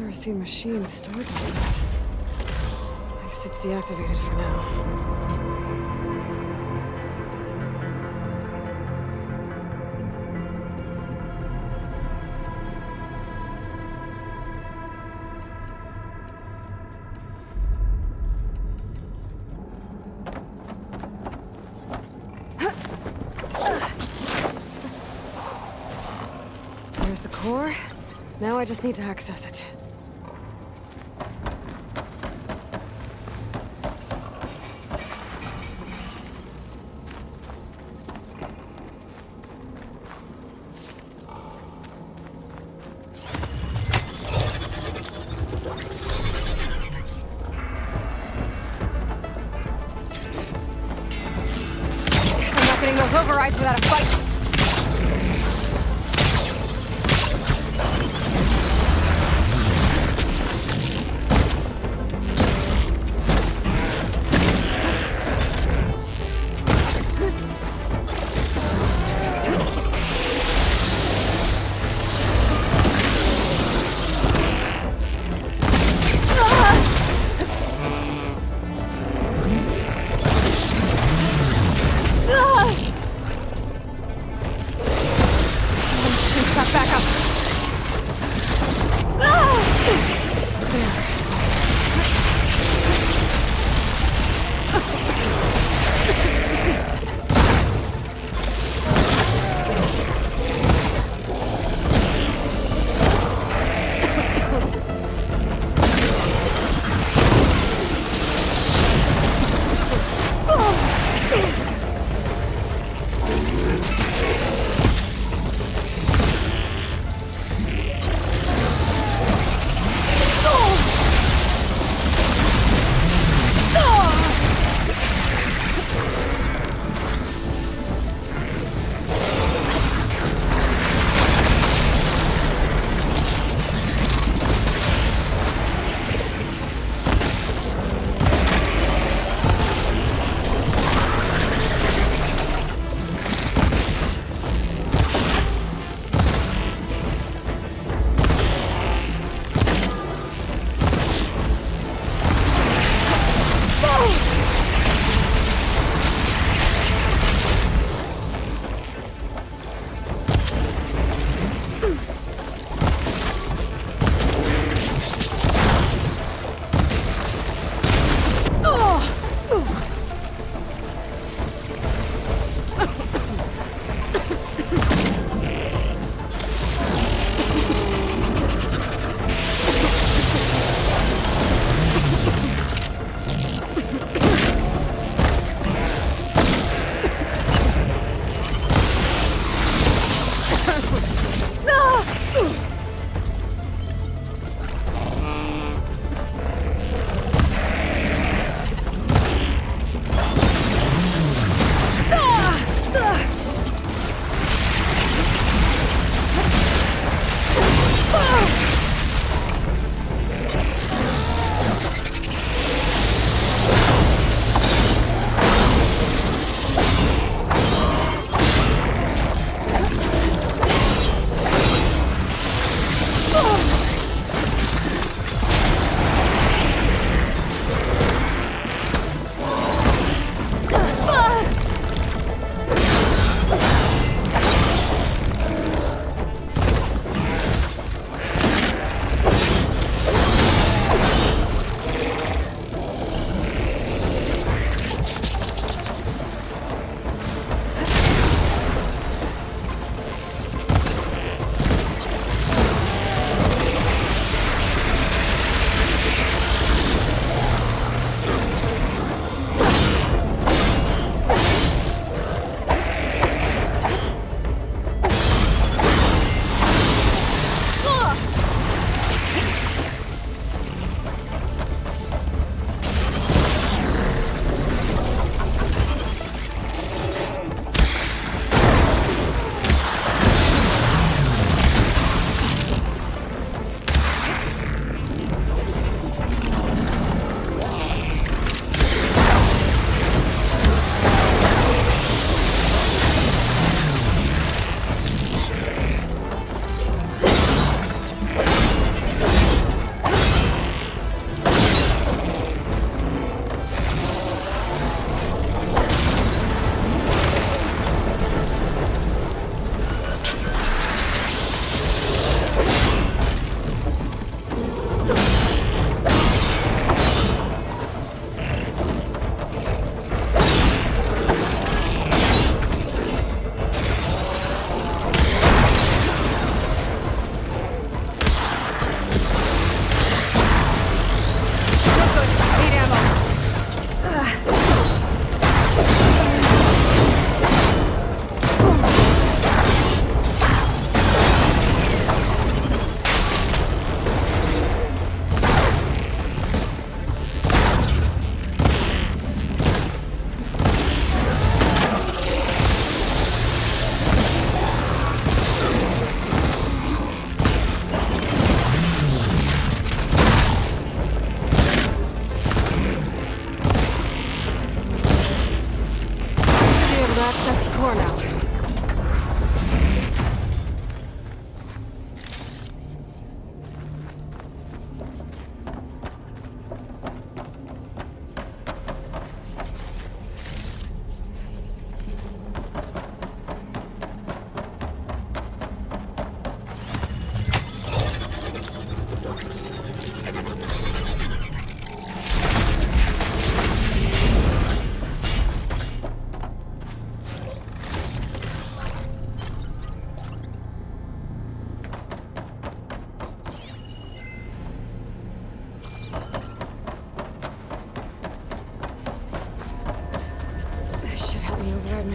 never seen machines stored like that. At least it's deactivated for now. There's the core. Now I just need to access it. Guess I'm not getting those overrides without a fight.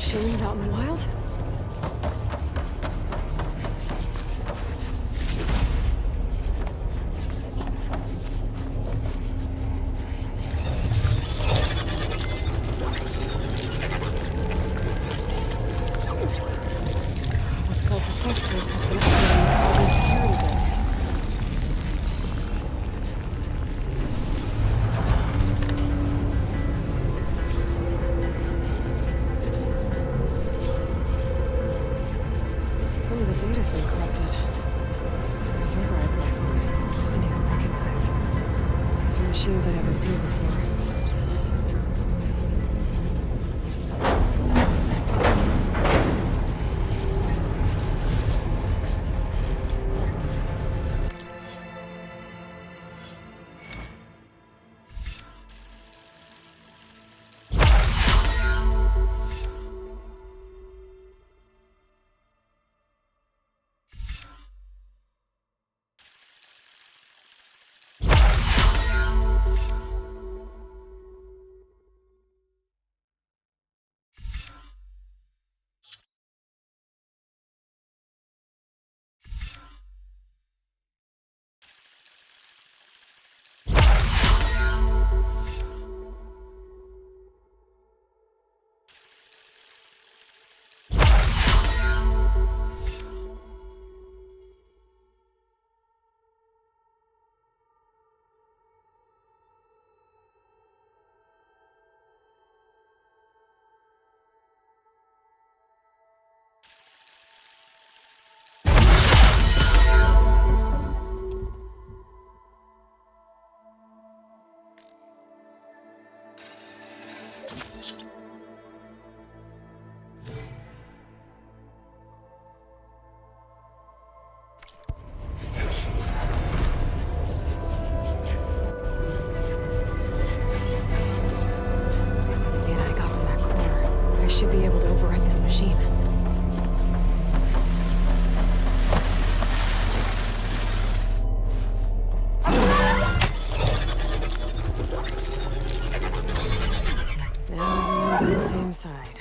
machines out in the wild? Looks like Hephaestus has been upgrading the carbon security grid. Some of the data's been corrupted. There's overrides my focus doesn't even recognize. These are machines I haven't seen before. Should be able to override this machine. Now everyone's on the same side.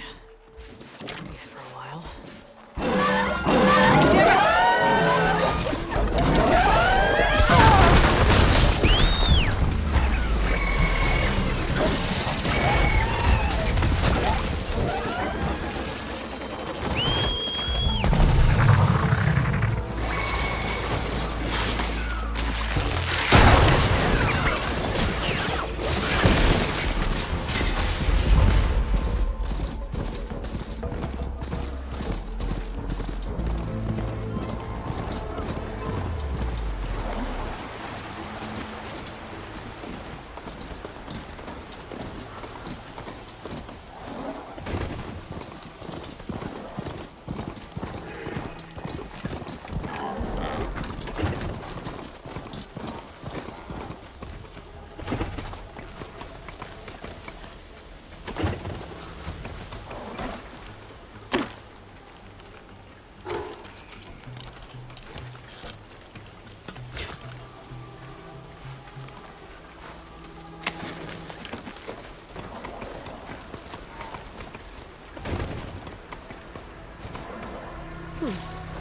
At least for a while.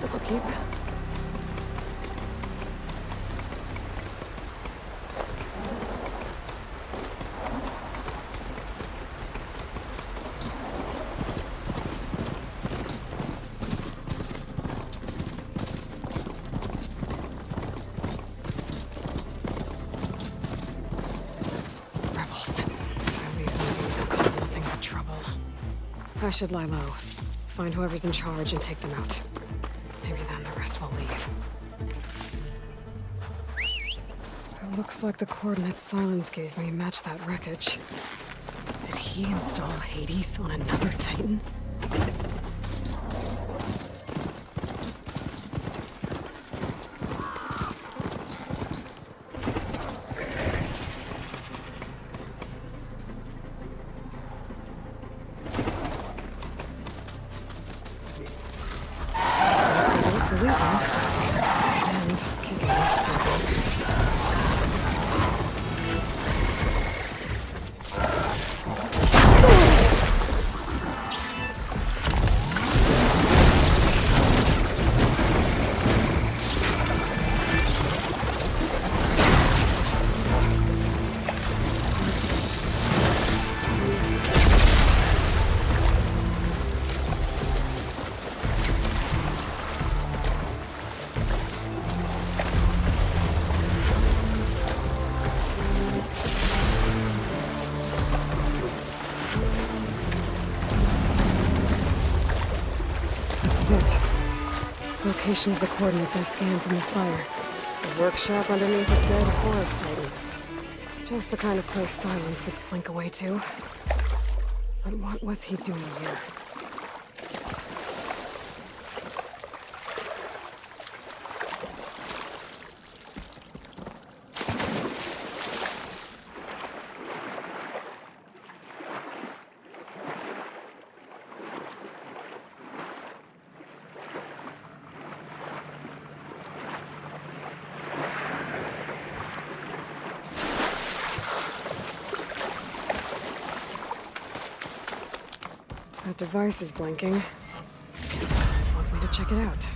This'll keep. Rebels. I leave them, they'll cause nothing but trouble. I should lie low. Find whoever's in charge and take them out. Maybe then the rest will leave. It looks like the coordinates Silence gave me match that wreckage. Did he install Hades on another Titan? Location of the coordinates I scanned from this fire. A workshop underneath a dead Horus Titan. Just the kind of place Silence would slink away to. But what was he doing here? That device is blinking. Guess Silence wants me to check it out.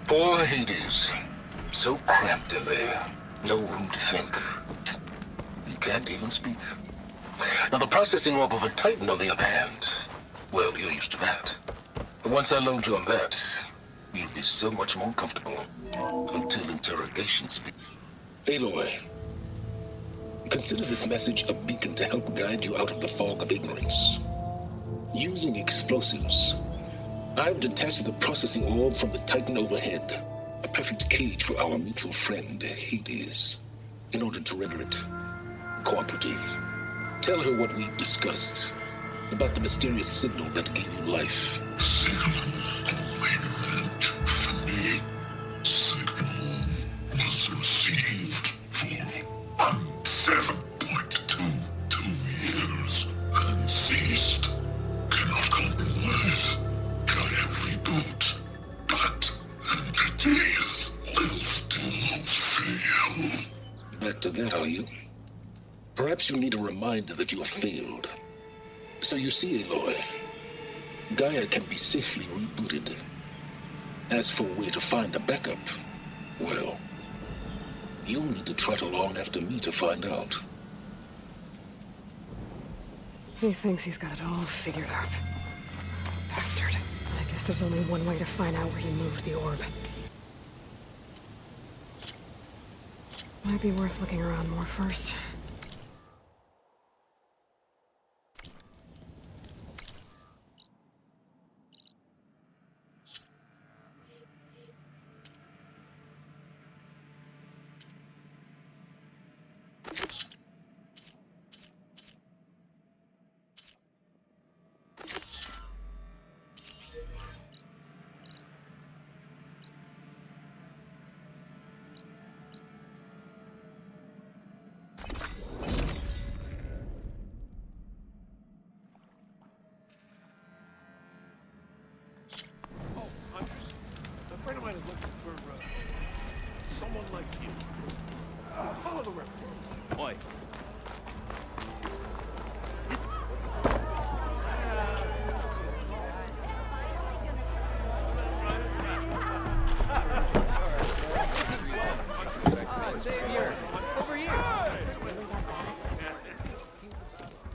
Poor Hades. So cramped in there. No room to think. You can't even speak. Now the processing orb of a Titan, on the other hand, well, you're used to that. But once I load you on that, you'll be so much more comfortable. Until interrogations begin. Aloy, consider this message a beacon to help guide you out of the fog of ignorance. Using explosives, I've detached the processing orb from the Titan overhead, a perfect cage for our mutual friend, Hades, in order to render it cooperative. Tell her what we discussed about the mysterious signal that gave you life. Signal only meant for me. Signal was received for 7.22 years and ceased. Cannot compromise. Try every boot, but entities will still fail. Back to that, are you? Perhaps you need a reminder that you have failed. So you see, Aloy, Gaia can be safely rebooted. As for where to find a backup, well, you'll need to trot along after me to find out. He thinks he's got it all figured out. Bastard. I guess there's only one way to find out where he moved the orb. Might be worth looking around more first.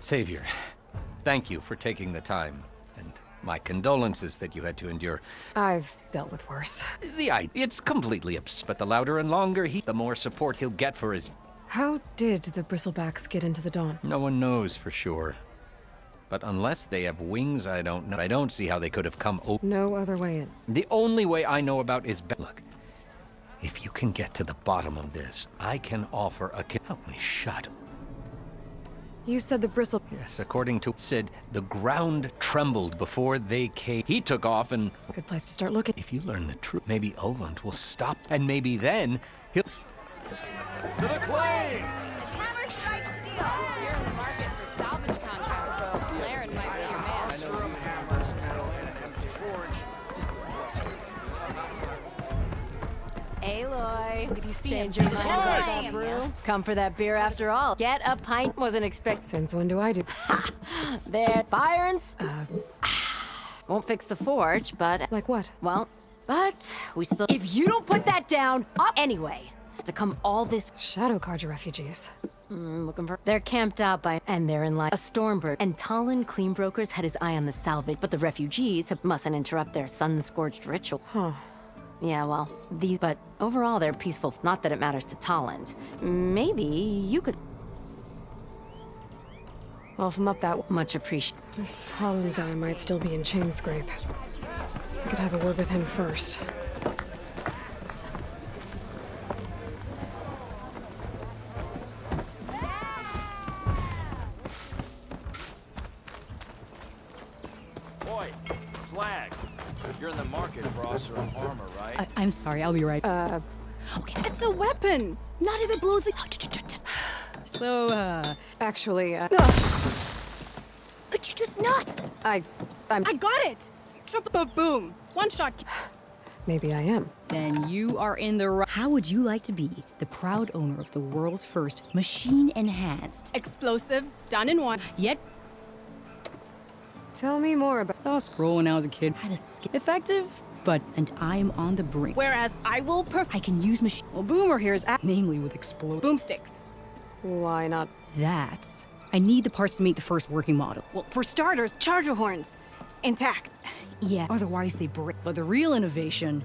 Savior, thank you for taking the time, and my condolences that you had to endure. I've dealt with worse. It's completely absurd, but the louder and longer the more support he'll get for his... How did the bristlebacks get into the Dawn? No one knows for sure. But unless they have wings, I don't know. I don't see how they could have come over. No other way in. The only way I know about is... Look, if you can get to the bottom of this, I can offer a... Help me shut. You said the bristle... Yes, according to Sid, the ground trembled before they came. He took off and... Good place to start looking. If you learn the truth, maybe Ulvund will stop, and maybe then he'll... To the claim! Hammer strike steel! You're in the market for salvage contracts. Laren might be your man. I know hammers, metal, and an empty forge. Aloy, if you see Change him, your mind about that brew? yeah. Come for that beer after all. Get a pint wasn't expected. Since when do I do? There, fire and won't fix the forge, but Like what? well, but we still. If you don't put that down, up anyway. To come all this. Shadow card your refugees. Looking for... They're camped out by... And they're in line. A Stormbird. And Talon Cleanbrokers had his eye on the salvage, but the refugees mustn't interrupt their sun-scorched ritual. Huh. Yeah, well, these... But overall, they're peaceful. Not that it matters to Talon. Maybe you could... Well, if I'm up that... Much appreciated. This Talon guy might still be in Chainscrape. I could have a word with him first. Boy, flag. You're in the market for awesome armor, right? I'm sorry, I'll be right. Okay, it's a weapon! Not if it blows the... So, Actually, Could you just not? I got it! Triple boom! One shot. maybe I am. Then you are in the right... How would you like to be the proud owner of the world's first machine-enhanced... Explosive, done in one, yet... Tell me more about... Saw a scroll when I was a kid. Had a effective, but... And I'm on the brink. Whereas I will I can use machine... Well, Boomer here is... Namely with explode... Boomsticks. Why not? That... I need the parts to make the first working model. Well, for starters, charger horns. Intact. Yeah, otherwise they break. But the real innovation...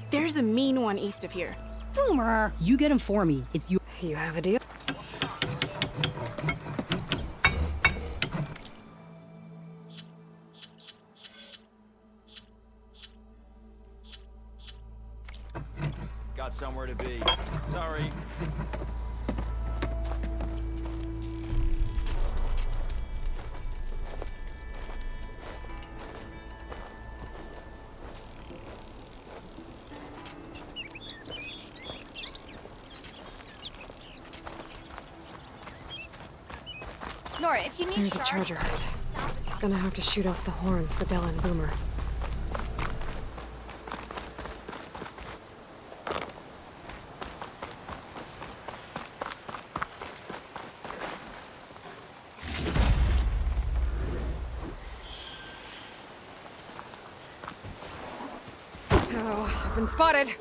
There's a mean one east of here. Boomer! You get him for me. It's you... You have a deal? Got somewhere to be. Sorry. Nora, if you need There's a charger head. Gonna have to shoot off the horns for Dell and Boomer. Oh, I've been spotted.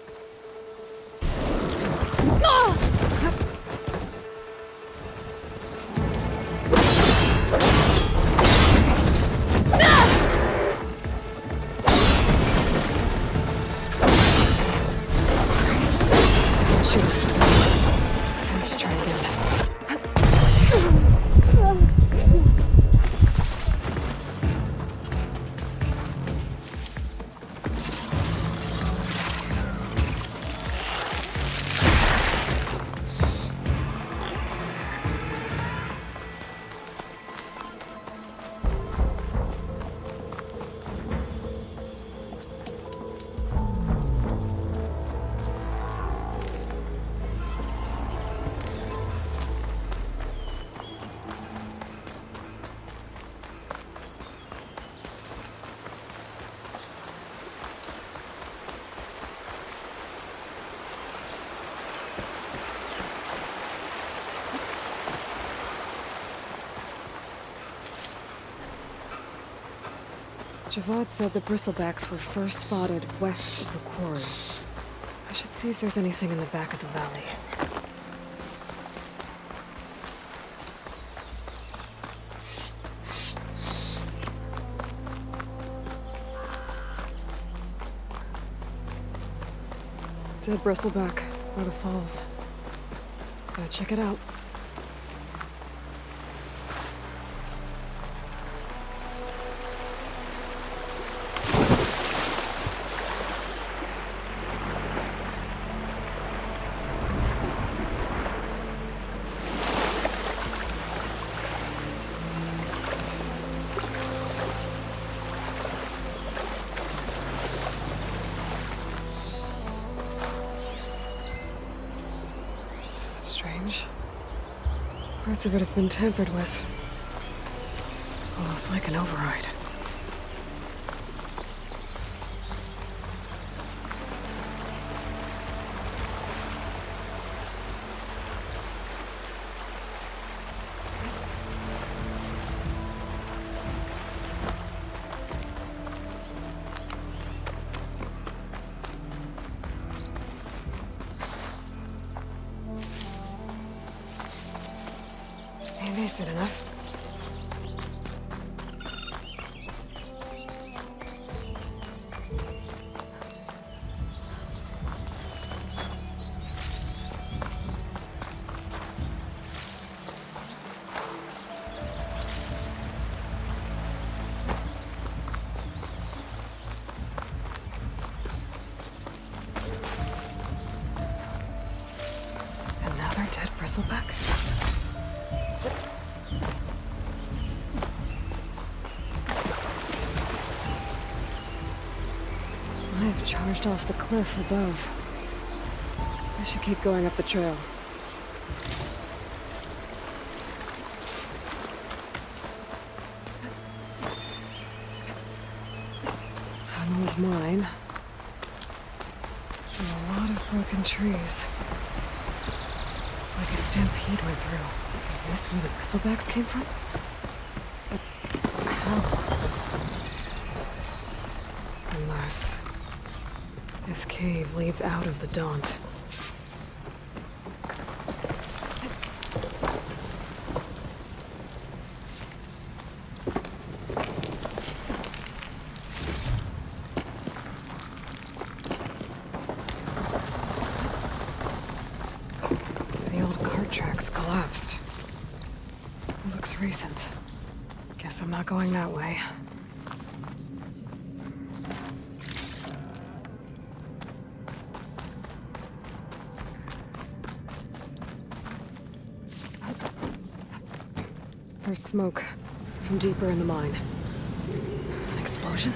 Javad said the bristlebacks were first spotted west of the quarry. I should see if there's anything in the back of the valley. Dead bristleback by the falls. Gotta check it out. Parts of it have been tampered with. Almost like an override. Nice enough. Another dead bristleback? I've charged off the cliff above. I should keep going up the trail. An old mine. And a lot of broken trees. It's like a stampede went through. Is this where the bristlebacks came from? How? Unless this cave leads out of the Daunt. The old cart tracks collapsed. It looks recent. Guess I'm not going that way. There's smoke from deeper in the mine. An explosion?